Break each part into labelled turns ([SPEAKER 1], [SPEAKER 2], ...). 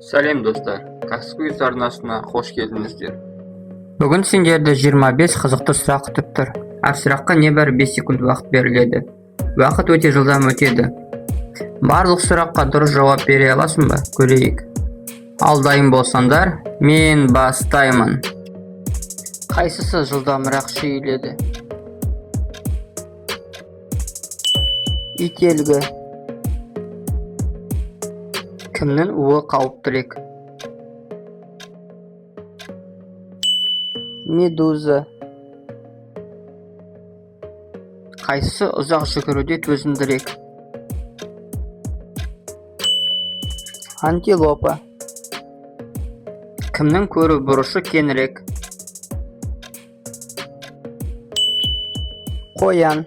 [SPEAKER 1] Сәлем достар, кәсіпқой арнасына қош келдіңіздер.
[SPEAKER 2] Бүгін сендерді 25 қызықты сұрақ күтіп тұр. Әр сұраққа небәрі 5 секунд уақыт беріледі. Уақыт өте жылдам өтеді. Барлық сұраққа дұрыс жауап бере аласың ба? Көрейік. Ал дайын болсаңдар, мен бастаймын. Қайсысы жылдамырақ шүйіледі? Ителгі. Кімнің уы қауіптірек? Медуза. Қайсысы ұзақ жүгіруде төзімдірек? Антилопа. Кімнің көру бұрышы кеңірек? Қоян.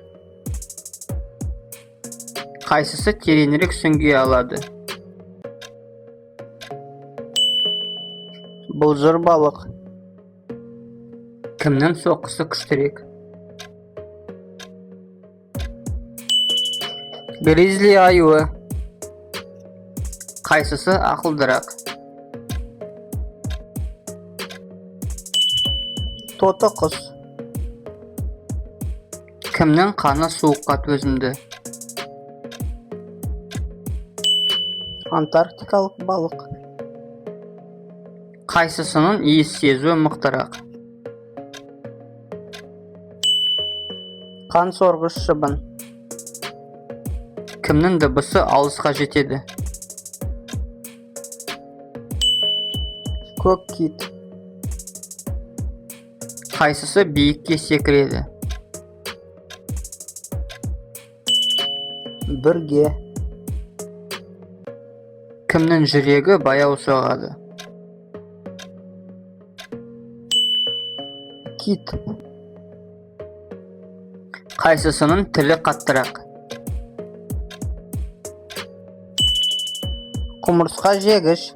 [SPEAKER 2] Қайсысы тереңірек сүңги алады? Бұлжыр балық. Кімнің соққысы күштірек? Гризли аюы. Қайсысы ақылдырақ? Тоты құс. Кімнің қаны суыққа төзімді? Антарктикалық балық. Қайсысының иіс сезуі мықтырақ? Қан сорғыш шыбын. Кімнің дыбысы алысқа жетеді? Көк кит. Қайсысы биікке секіреді? Бүрге. Кімнің жүрегі баяу соғады? Кит. Қайсысының тілі қаттырақ? Құмырсқа жегіш.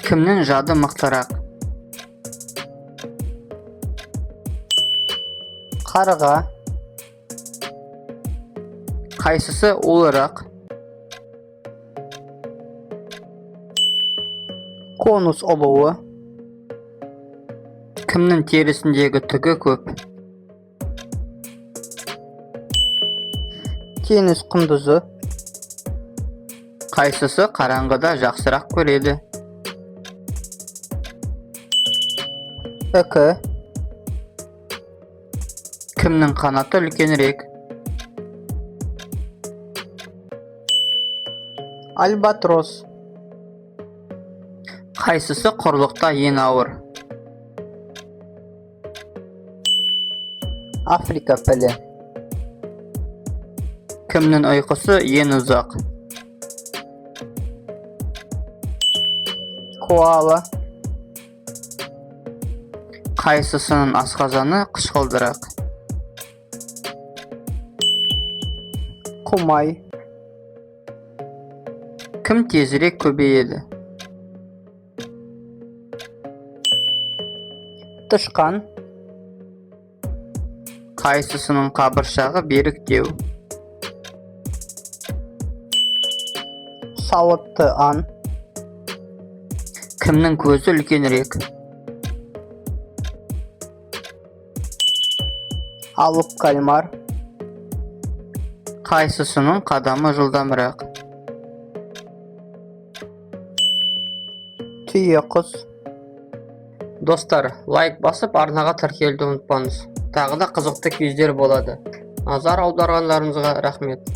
[SPEAKER 2] Кімнің жады мықтырақ? Қарға. Қайсысы улырақ? Конус ұлуы. Кімнің терісіндегі түгі көп? Теңіз құндызы. Қайсысы қараңғыда жақсырақ көреді? Үкі. Кімнің қанаты үлкенірек? Альбатрос. Қайсысы құрлықта ең ауыр? Африка пілі. Кімнің ұйқысы ең ұзақ? Коала. Қайсысының асқазаны қышқылдырақ? Құмай. Кім тезірек көбейеді? Тышқан. Қайсысының қабыршағы беріктеу? Сауытты аң. Кімнің көзі үлкенірек? Алып кальмар. Қайсысының қадамы жылдамырақ? Түйе құс. Достар, лайк басып арнаға тіркелуді ұмытпаңыз. Тағы да қызықты кездер болады. Назар аударғандарыңызға рахмет.